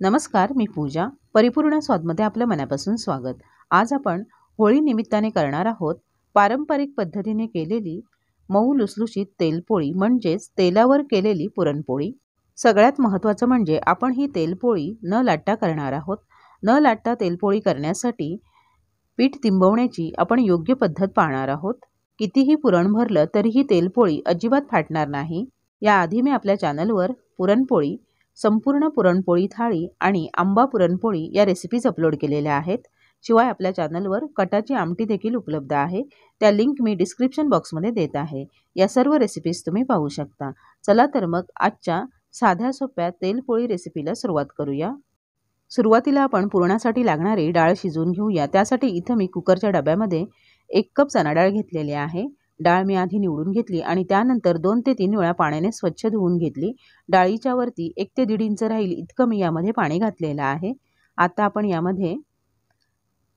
नमस्कार, मी पूजा. परिपूर्ण स्वादमध्ये आपलं मनापासून स्वागत. आज आपण होळी निमित्ताने करणार आहोत पारंपरिक पद्धतीने केलेली मऊ लुसलुशीत तेलपोळी म्हणजेच तेलावर केलेली पुरणपोळी. सगळ्यात महत्त्वाचं म्हणजे आपण ही तेलपोळी न लाटता करणार आहोत. न लाटता तेलपोळी करण्यासाठी पीठ तिंबवण्याची आपण योग्य पद्धत पाहणार आहोत. कितीही पुरण भरलं तरीही तेलपोळी अजिबात फाटणार नाही. याआधी मी आपल्या चॅनलवर पुरणपोळी, संपूर्ण पुरणपोळी थाळी आणि आंबा पुरणपोळी या रेसिपीज अपलोड केलेल्या आहेत. शिवाय आपल्या चॅनलवर कटाची आमटी देखील उपलब्ध आहे. त्या लिंक मी डिस्क्रिप्शन बॉक्समध्ये देत आहे. या सर्व रेसिपीज तुम्ही पाहू शकता. चला तर मग आजच्या साध्या सोप्या तेलपोळी रेसिपीला सुरुवात करूया. सुरुवातीला आपण पुरणासाठी लागणारी डाळ शिजवून घेऊया. त्यासाठी इथं मी कुकरच्या डब्यामध्ये 1 कप चणा डाळ घेतलेली आहे. डाळ मी आधी निवडून घेतली आणि त्यानंतर 2 ते 3 वेळा पाण्याने स्वच्छ धुवून घेतली. डाळीच्या वरती 1 ते 1.5 इंच राहील इतकं मी यामध्ये पाणी घातलेलं आहे. आता आपण यामध्ये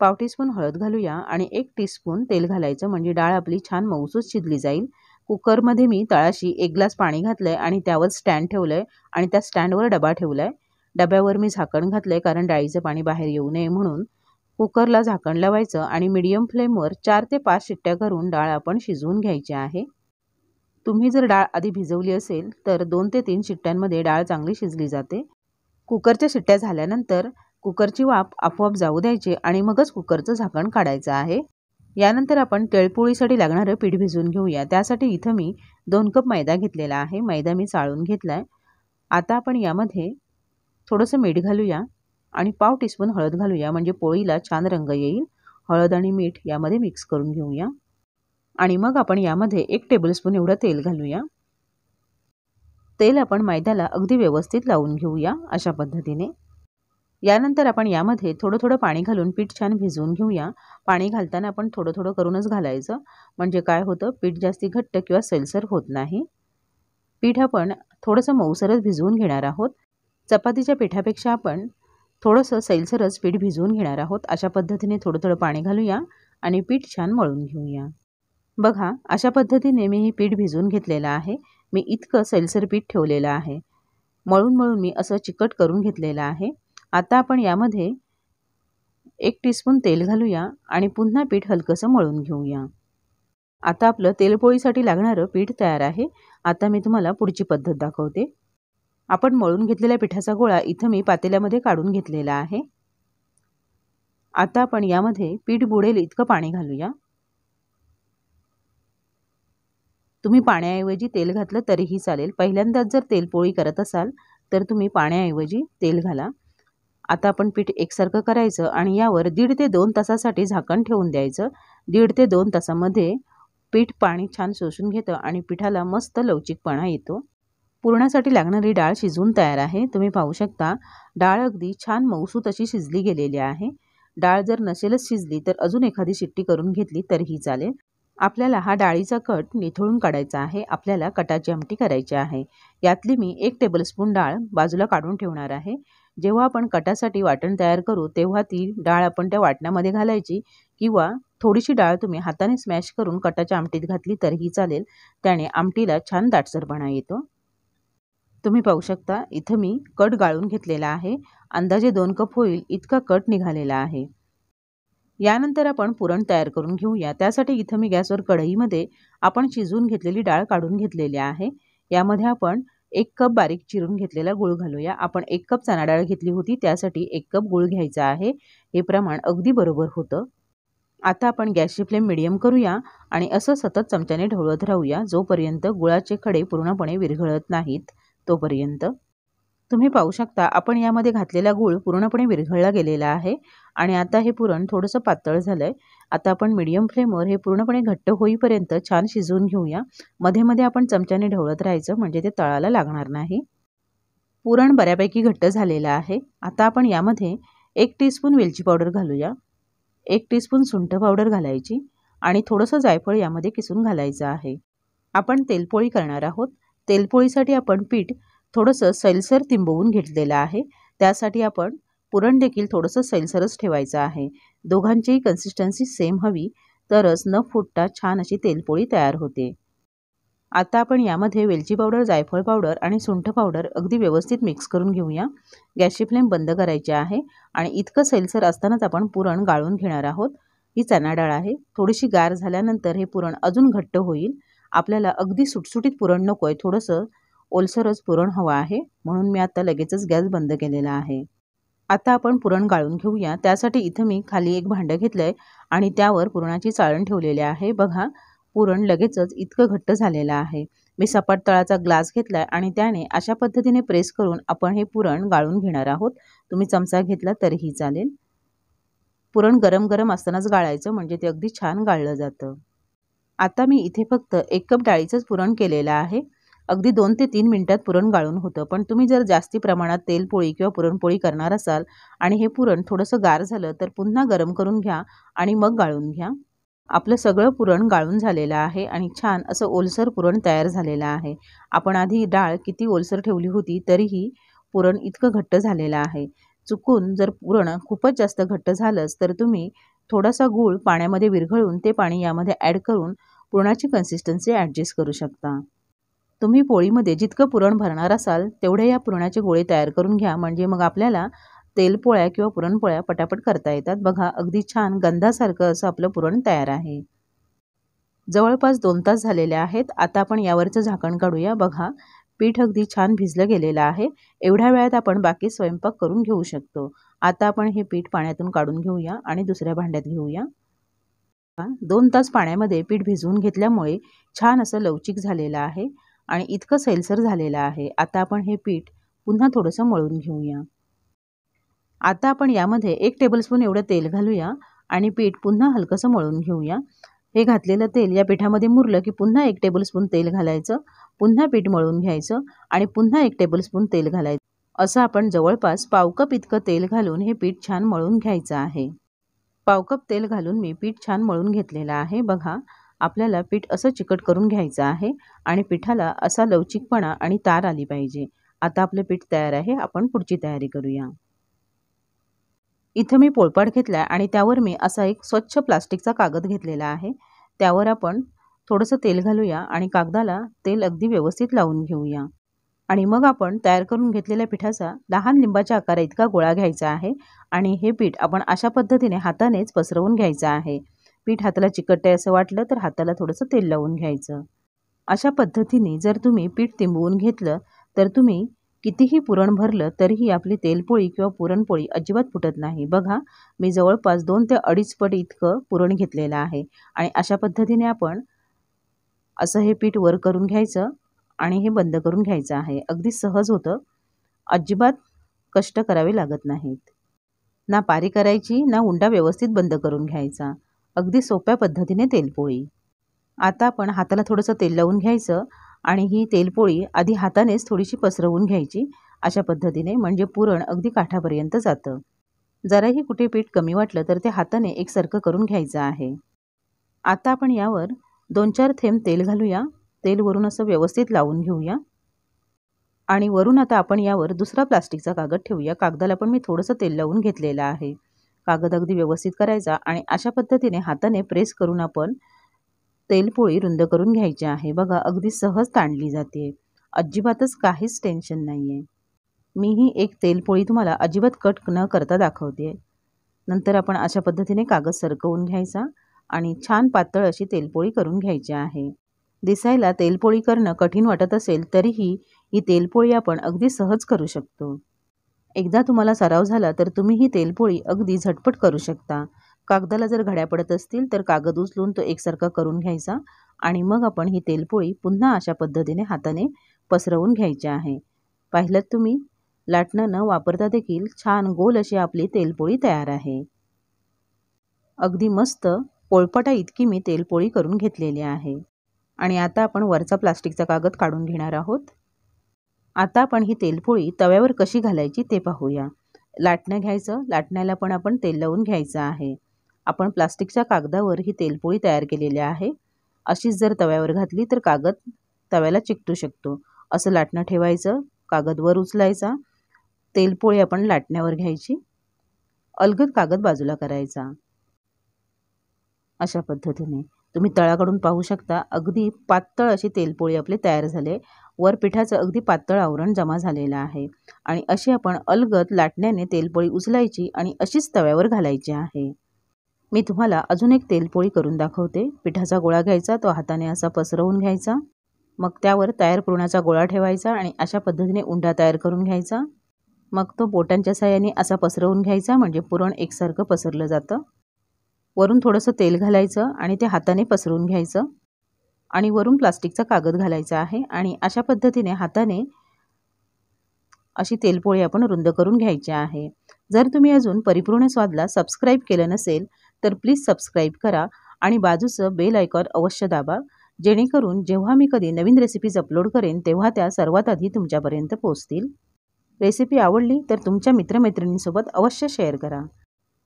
पाव टीस्पून हळद घालूया आणि 1 टीस्पून तेल घालायचं, म्हणजे डाळ आपली छान मऊसूत शिजली जाईल. कुकरमध्ये मी तळाशी 1 ग्लास पाणी घातलंय आणि त्यावर स्टँड ठेवलंय आणि त्या स्टँडवर डबा ठेवलाय. डब्यावर मी झाकण घातलंय कारण डाळीचं पाणी बाहेर येऊ नये म्हणून. कुकरला झाकण लावायचं आणि मीडियम फ्लेमवर 4 ते 5 शिट्ट्या करून डाळ आपण शिजवून घ्यायची आहे. तुम्ही जर डाळ आधी भिजवली असेल तर 2 ते 3 शिट्ट्यांमध्ये डाळ चांगली शिजली जाते. कुकरच्या शिट्ट्या झाल्यानंतर कुकरची वाफ आपोआप जाऊ द्यायची आणि मगच कुकरचं झाकण काढायचं आहे. यानंतर आपण तेलपोळीसाठी लागणारं पीठ भिजवून घेऊया. त्यासाठी इथं मी 2 कप मैदा घेतलेला आहे. मैदा मी चाळून घेतलाय. आता आपण यामध्ये थोडंसं मीठ घालूया आणि पाव टीस्पून हळद घालूया, म्हणजे पोळीला छान रंग येईल. हळद आणि मीठ यामध्ये मिक्स करून घेऊया आणि मग आपण यामध्ये 1 टेबलस्पून एवढं तेल घालूया. तेल आपण मैद्याला अगदी व्यवस्थित लावून घेऊया अशा पद्धतीने. यानंतर आपण यामध्ये थोडं थोडं पाणी घालून पीठ छान भिजवून घेऊया. पाणी घालताना आपण थोडं थोडं करूनच घालायचं, म्हणजे काय होतं, पीठ जास्ती घट्ट किंवा सैलसर होत नाही. पीठ आपण थोडंसं मऊसरच भिजवून घेणार आहोत. चपातीच्या पिठापेक्षा आपण थोडंसं सैलसरच पीठ भिजवून घेणार आहोत. अशा पद्धतीने थोडं थोडं पाणी घालूया आणि पीठ छान मळून घेऊया. बघा, अशा पद्धतीने मी हे पीठ भिजवून घेतलेलं आहे. मी इतकं सैलसर पीठ ठेवलेलं आहे. मळून मळून मी असं चिकट करून घेतलेलं आहे. आता आपण यामध्ये 1 टीस्पून तेल घालूया आणि पुन्हा पीठ हलकंसं मळून घेऊया. आता आपलं तेलपोळीसाठी लागणारं पीठ तयार आहे. आता मी तुम्हाला पुढची पद्धत दाखवते. आपण मळून घेतलेल्या पिठाचा गोळा इथं मी पातेल्यामध्ये काढून घेतलेला आहे. आता आपण यामध्ये पीठ बुडेल इतकं पाणी घालूया. तुम्ही पाण्याऐवजी तेल घातलं तरीही चालेल. पहिल्यांदाच जर तेलपोळी करत असाल तर तुम्ही पाण्याऐवजी तेल घाला. आता आपण पीठ एकसारखं करायचं आणि यावर 1.5 ते 2 तासासाठी झाकण ठेवून द्यायचं. 1.5 ते 2 तासामध्ये पीठ पाणी छान शोषून घेतं आणि पिठाला मस्त लवचिकपणा येतो. पुरणासाठी लागणारी डाळ शिजवून तयार आहे. तुम्ही पाहू शकता, डाळ अगदी छान मऊसूत अशी शिजली गेलेली आहे. डाळ जर नसेलच शिजली तर अजून एखादी शिट्टी करून घेतली तरीही चालेल. आपल्याला हा डाळीचा कट निथळून काढायचा आहे. आपल्याला कटाची आमटी करायची आहे. यातली मी 1 टेबलस्पून डाळ बाजूला काढून ठेवणार आहे. जेव्हा आपण कटासाठी वाटण तयार करू तेव्हा ती डाळ आपण त्या वाटणामध्ये घालायची, किंवा थोडीशी डाळ तुम्ही हाताने स्मॅश करून कटाच्या आमटीत घातली तरीही चालेल. त्याने आमटीला छान दाटसरपणा येतो. तुम्ही पाहू शकता, इथं मी कट गाळून घेतलेला आहे. अंदाजे 2 कप होईल इतका कट निघालेला आहे. यानंतर आपण पुरण तयार करून घेऊया. त्यासाठी इथं मी गॅसवर कढईमध्ये आपण शिजवून घेतलेली डाळ काढून घेतलेली आहे. यामध्ये आपण 1 कप बारीक चिरून घेतलेला गूळ घालूया. आपण 1 कप चणा डाळ घेतली होती, त्यासाठी 1 कप गूळ घ्यायचा आहे. हे प्रमाण अगदी बरोबर होतं. आता आपण गॅसची फ्लेम मीडियम करूया आणि असं सतत चमच्याने ढवळत राहूया जोपर्यंत गुळाचे खडे पूर्णपणे विरघळत नाहीत तोपर्यंत. तुम्ही पाहू शकता, आपण यामध्ये घातलेला गूळ पूर्णपणे विरघळला गेलेला आहे आणि आता हे पुरण थोडंसं पातळ झालंय. आता आपण मीडियम फ्लेमवर हे पूर्णपणे घट्ट होईपर्यंत छान शिजवून घेऊया. मध्ये मध्ये आपण चमच्याने ढवळत राहायचं, म्हणजे ते तळाला लागणार नाही. पुरण बऱ्यापैकी घट्ट झालेलं आहे. आता आपण यामध्ये 1 टीस्पून वेलची पावडर घालूया. 1 टीस्पून सुंठ पावडर घालायची आणि थोडंसं जायफळ यामध्ये किसून घालायचं आहे. आपण तेलपोळी करणार आहोत. तेलपोळीसाठी आपण पीठ थोडंसं सैलसर तिंबवून घेतलेलं आहे. त्यासाठी आपण पुरण देखील थोडंसं सैलसरच ठेवायचं आहे. दोघांचीही कन्सिस्टन्सी सेम हवी, तरच न फुटता छान अशी तेलपोळी तयार होते. आता आपण यामध्ये वेलची पावडर, जायफळ पावडर आणि सुंठ पावडर अगदी व्यवस्थित मिक्स करून घेऊया। गॅसची फ्लेम बंद करायची आहे आणि इतकं सैलसर असतानाच आपण पुरण गाळून घेणार आहोत। ही चणा डाळ आहे, थोडीशी गार झाल्यानंतर हे पुरण अजून घट्ट होईल। आपल्याला अगदी सुटसुटीत पुरण नकोय, थोडंसं ओलसरच पुरण हवं आहे, म्हणून मी आता लगेचच गॅस बंद केलेला आहे। आता आपण पुरण गाळून घेऊया। त्यासाठी इथं मी खाली एक भांडं घेतलंय आणि त्यावर पुरणाची चाळण ठेवलेली आहे। बघा, पुरण लगेचच इतकं घट्ट झालेलं आहे। मी सपाट तळाचा ग्लास घेतलाय आणि त्याने अशा पद्धतीने प्रेस करून आपण हे पुरण गाळून घेणार आहोत। तुम्ही चमचा घेतला तरीही चालेल। पुरण गरम गरम असतानाच गाळायचं, म्हणजे ते अगदी छान गाळलं जातं। आता मी इथे फक्त 1 कप डाळीचंच पुरण केलेलं आहे। अगदी 2 ते 3 मिनिटात पुरण गाळून होतं, पण तुम्ही जर जास्ती प्रमाणात तेलपोळी किंवा पुरणपोळी करणार असाल आणि हे पुरण थोडंसं गार झालं तर पुन्हा गरम करून घ्या आणि मग गाळून घ्या। आपलं सगळं पुरण गाळून झालेलं आहे आणि छान असं ओलसर पुरण तयार झालेलं आहे। आपण आधी डाळ किती ओलसर ठेवली होती तरीही पुरण इतकं घट्ट झालेलं आहे। चुकून जर पुरण खूपच जास्त घट्ट झालंच तर तुम्ही थोडासा गूळ पाण्यामध्ये विरघळून ते पाणी यामध्ये ॲड करून पुरणाची कन्सिस्टन्सी ॲडजस्ट करू शकता। तुम्ही पोळीमध्ये जितकं पुरण भरणार असाल तेवढे या पुरणाचे गोळे तयार करून घ्या, म्हणजे मग आपल्याला तेलपोळ्या किंवा पुरणपोळ्या पटापट करता येतात। बघा, अगदी छान गंधासारखं असं आपलं पुरण तयार आहे। जवळपास 2 तास झालेले आहेत। आता आपण यावरचं झाकण काढूया। बघा, पीठ अगदी छान भिजलं गेलेलं आहे। एवढ्या वेळात आपण बाकी स्वयंपाक करून घेऊ शकतो। आता आपण हे पीठ पाण्यातून काढून घेऊया आणि दुसऱ्या भांड्यात घेऊया। 2 तास पाण्यामध्ये पीठ भिजवून घेतल्यामुळे छान असं लवचिक झालेलं आहे आणि इतकं सैलसर झालेलं आहे। आता आपण हे पीठ पुन्हा थोडंसं मळून घेऊया। आता आपण यामध्ये 1 टेबलस्पून एवढं तेल घालूया आणि पीठ पुन्हा हलकंसं मळून घेऊया। हे घातलेलं तेल या पिठामध्ये मुरलं की पुन्हा 1 टेबलस्पून तेल घालायचं, पुन्हा पीठ मळून घ्यायचं आणि पुन्हा 1 टेबलस्पून तेल घालायचं। असं आपण जवळपास पाव कप इतकं तेल घालून हे पीठ छान मळून घ्यायचं आहे। पाव कप तेल घालून मी पीठ छान मळून घेतलेलं आहे। बघा, आपल्याला पीठ असं चिकट करून घ्यायचं आहे आणि पिठाला असा लवचिकपणा आणि तार आली पाहिजे। आता आपलं पीठ तयार आहे, आपण पुढची तयारी करूया। इथं मी पोळपाट घेतला आणि त्यावर मी असा एक स्वच्छ प्लास्टिकचा कागद घेतलेला आहे। त्यावर आपण थोडंसं तेल घालूया आणि कागदाला तेल अगदी व्यवस्थित लावून घेऊया आणि मग आपण तयार करून घेतलेल्या पिठाचा लहान लिंबाच्या आकारा इतका गोळा घ्यायचा आहे आणि हे पीठ आपण अशा पद्धतीने हातानेच पसरवून घ्यायचं आहे। पीठ हाताला चिकटते असं वाटलं तर हाताला थोडंसं तेल लावून घ्यायचं। अशा पद्धतीने जर तुम्ही पीठ तिंबवून घेतलं तर तुम्ही कितीही पुरण भरलं तरीही आपली तेलपोळी किंवा पुरणपोळी अजिबात फुटत नाही। बघा, मी जवळपास 2 ते 2.5 पट इतकं पुरण घेतलेलं आहे आणि अशा पद्धतीने आपण असं हे पीठ वर करून घ्यायचं आणि हे बंद करून घ्यायचं आहे। अगदी सहज होतं, अजिबात कष्ट करावे लागत नाहीत। ना पारी करायची ना उंडा व्यवस्थित बंद करून घ्यायचा, अगदी सोप्या पद्धतीने तेलपोळी। आता आपण हाताला थोडंसं तेल लावून घ्यायचं आणि ही तेलपोळी आधी हातानेच थोडीशी पसरवून घ्यायची अशा पद्धतीने, म्हणजे पुरण अगदी काठापर्यंत जातं। जराही कुठे पीठ कमी वाटलं तर ते हाताने एकसारखं करून घ्यायचं आहे। आता आपण यावर 2-4 थेंब तेल घालूया। तेल वरून असं व्यवस्थित लावून घेऊया आणि वरून आता आपण यावर दुसरा प्लास्टिकचा कागद ठेवूया। कागदाला पण मी थोडंसं तेल लावून घेतलेलं आहे। कागद अगदी व्यवस्थित करायचा आणि अशा पद्धतीने हाताने प्रेस करून आपण तेलपोळी रुंद करून घ्यायची आहे। बघा, अगदी सहज ताणली जाते, अजिबातच काहीच टेन्शन नाहीये। मी ही एक तेलपोळी तुम्हाला अजिबात कट न करता दाखवते। नंतर आपण अशा पद्धतीने कागद सरकवून घ्यायचा आणि छान पातळ अशी तेलपोळी करून घ्यायची आहे। दिसायला तेलपोळी करणं कठीण वाटत असेल तरीही ही तेलपोळी आपण अगदी सहज करू शकतो। एकदा तुम्हाला सराव झाला तर तुम्ही ही तेलपोळी अगदी झटपट करू शकता। कागदाला जर घड्या पडत असतील तर कागद उचलून तो एकसारखा करून घ्यायचा आणि मग आपण ही तेलपोळी पुन्हा अशा पद्धतीने हाताने पसरवून घ्यायची आहे। पाहिलं तुम्ही, लाटणं न वापरता देखील छान गोल अशी आपली तेलपोळी तयार आहे। अगदी मस्त पोळपाटा इतकी मी तेलपोळी करून घेतलेली आहे आणि आता आपण वरचा प्लास्टिकचा कागद काढून घेणार आहोत। आता आपण ही तेलपोळी तव्यावर कशी घालायची ते पाहूया। लाटणं घ्यायचं, लाटण्याला पण आपण तेल लावून घ्यायचं आहे। आपण प्लास्टिकच्या कागदावर ही तेलपोळी तयार केलेली आहे। अशीच जर तव्यावर घातली तर कागद तव्याला चिकटू शकतो। असं लाटणं ठेवायचं, कागद वर उचलायचा, तेलपोळी आपण लाटण्यावर घ्यायची, अलगद कागद बाजूला करायचा अशा पद्धतीने। तुम्ही तळाकडून पाहू शकता अगदी पातळ अशी तेलपोळी आपली तयार झाली. वर पिठाचं अगदी पातळ आवरण जमा झालेलं आहे आणि अशी आपण अलगद लाटण्याने तेलपोळी उचलायची आणि अशीच तव्यावर घालायची आहे. मी तुम्हाला अजून एक तेलपोळी करून दाखवते. पिठाचा गोळा घ्यायचा, तो हाताने असा पसरवून घ्यायचा, मग त्यावर तयार पुरणाचा गोळा ठेवायचा आणि अशा पद्धतीने उंडा तयार करून घ्यायचा. मग तो बोटांच्या साहाय्याने असा पसरवून घ्यायचा, म्हणजे पुरण एकसारखं पसरलं जातं. वरून थोडंसं तेल घालायचं आणि ते हाताने पसरवून घ्यायचं आणि वरून प्लास्टिकचा कागद घालायचा आहे आणि अशा पद्धतीने हाताने अशी तेलपोळी आपण रुंद करून घ्यायची आहे. जर तुम्ही अजून परिपूर्ण स्वादला सबस्क्राईब केलं नसेल तर प्लीज सबस्क्राईब करा आणि बाजूचं बेल आयकॉन अवश्य दाबा, जेणेकरून जेव्हा मी कधी नवीन रेसिपीज अपलोड करेन तेव्हा त्या सर्वात आधी तुमच्यापर्यंत पोहोचतील. रेसिपी आवडली तर तुमच्या मित्रमैत्रिणींसोबत अवश्य शेअर करा.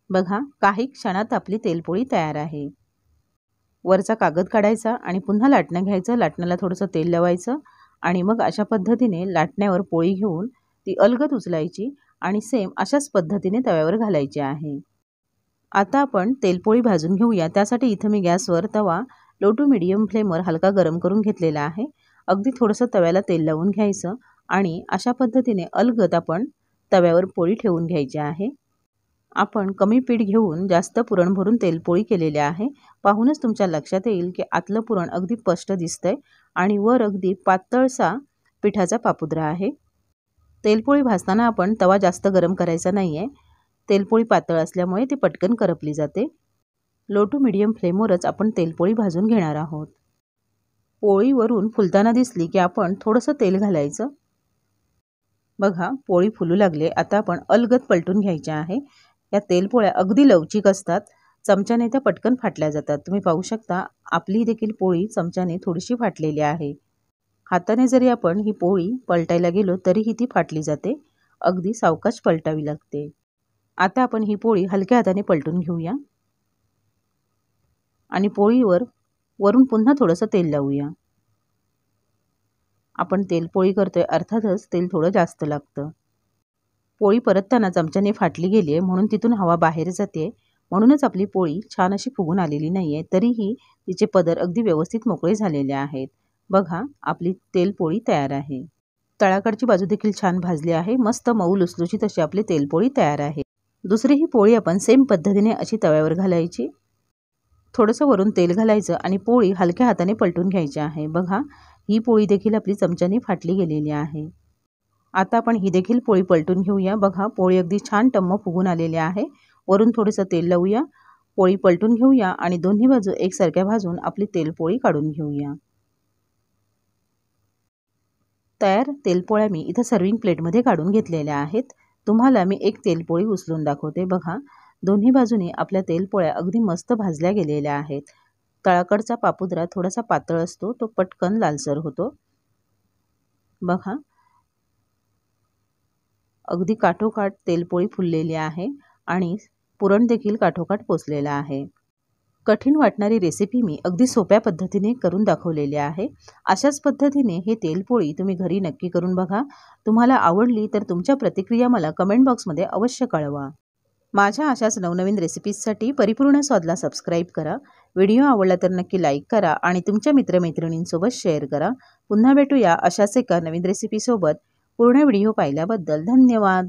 बघा, काही क्षणात आपली तेलपोळी तयार आहे. वरचा कागद काढायचा आणि पुन्हा लाटणं घ्यायचं. लाटण्याला थोडंसं तेल लावायचं आणि मग अशा पद्धतीने लाटण्यावर पोळी घेऊन ती अलगद उचलायची आणि सेम अशाच पद्धतीने तव्यावर घालायची आहे. आता आपण तेलपोळी भाजून घेऊया. त्यासाठी इथं मी गॅसवर तवा लो टू मीडियम फ्लेमवर हलका गरम करून घेतलेला आहे. अगदी थोडंसं तव्याला तेल लावून घ्यायचं आणि अशा पद्धतीने अलगद आपण तव्यावर पोळी ठेवून घ्यायची आहे. आपण कमी पीठ घेऊन जास्त पुरण भरून तेलपोळी केलेली आहे. पाहूनच तुमच्या लक्षात येईल की आतलं पुरण अगदी स्पष्ट दिसतंय आणि वर अगदी पातळसा पिठाचा पापुद्रा आहे. तेलपोळी भाजताना आपण तवा जास्त गरम करायचा नाही आहे. तेलपोळी पातळ असल्यामुळे ती पटकन करपली जाते. लो टू मीडियम फ्लेमवरच आपण तेलपोळी भाजून घेणार आहोत. पोळीवरून फुलताना दिसली की आपण थोडंसं तेल घालायचं. बघा, पोळी फुलू लागले. आता आपण अलगद पलटून घ्यायच्या आहे. या तेलपोळ्या अगदी लवचिक असतात, चमच्याने त्या पटकन फाटल्या जातात. तुम्ही पाहू शकता आपली देखील पोळी चमच्याने थोडीशी फाटलेली आहे. हाताने जरी आपण ही पोळी पलटायला गेलो तरीही ती फाटली जाते. अगदी सावकाश पलटावी लागते. आता आपण ही पोळी हलक्या हाताने पलटून घेऊया आणि पोळीवर वरून पुन्हा थोडंसं तेल लावूया. आपण तेलपोळी करतोय, अर्थातच तेल थोडं जास्त लागतं. पोळी परतताना चमच्याने फाटली गेली आहे म्हणून तिथून हवा बाहेर जाते, म्हणूनच आपली पोळी छान अशी फुगून आलेली नाही आहे. तरीही तिचे पदर अगदी व्यवस्थित मोकळे झालेले आहेत. बघा, आपली तेलपोळी तयार आहे. तळाकडची बाजू देखील छान भाजली आहे. मस्त मऊ लुसलुशीत अशी आपली तेलपोळी तयार आहे. दुसरी ही पोळी आपण सेम पद्धतीने अशी तव्यावर घालायची. थोडंसं वरून तेल घालायचं आणि पोळी हलक्या हाताने पलटून घ्यायची आहे. बघा, ही पोळी देखील आपली चमच्याने फाटली गेलेली आहे. आता आपण ही देखील पोळी पलटून घेऊया. बघा, पोळी अगदी छान टम्म फुगून आलेली आहे. वरून थोडंसं तेल लावूया, पोळी पलटून घेऊया आणि दोन्ही बाजू एकसारख्या भाजून आपली तेलपोळी काढून घेऊया. तयार तेलपोळ्या मी इथं सर्विंग प्लेटमध्ये काढून घेतलेल्या आहेत. तुम्हाला मी एक तेलपोळी उचलून दाखवते. बघा, दोन्ही बाजूने आपल्या तेलपोळ्या अगदी मस्त भाजल्या गेलेल्या आहेत. तळाकडचा पापुद्रा थोडासा पातळ असतो, तो पटकन लालसर होतो. बघा, अगदी काठोकाठ तेलपोळी फुललेली आहे आणि पुरण देखील काठोकाठ पोचलेलं आहे. कठीण वाटणारी रेसिपी मी अगदी सोप्या पद्धतीने करून दाखवलेली आहे. अशाच पद्धतीने हे तेलपोळी तुम्ही घरी नक्की करून बघा. तुम्हाला आवडली तर तुमच्या प्रतिक्रिया मला कमेंट बॉक्समध्ये अवश्य कळवा. माझ्या अशाच नवनवीन रेसिपीजसाठी परिपूर्ण स्वादला सबस्क्राईब करा. व्हिडिओ आवडला तर नक्की लाईक करा आणि तुमच्या मित्रमैत्रिणींसोबत शेअर करा. पुन्हा भेटूया अशाच एका नवीन रेसिपीसोबत. पूर्ण व्हिडिओ पाहिल्याबद्दल धन्यवाद.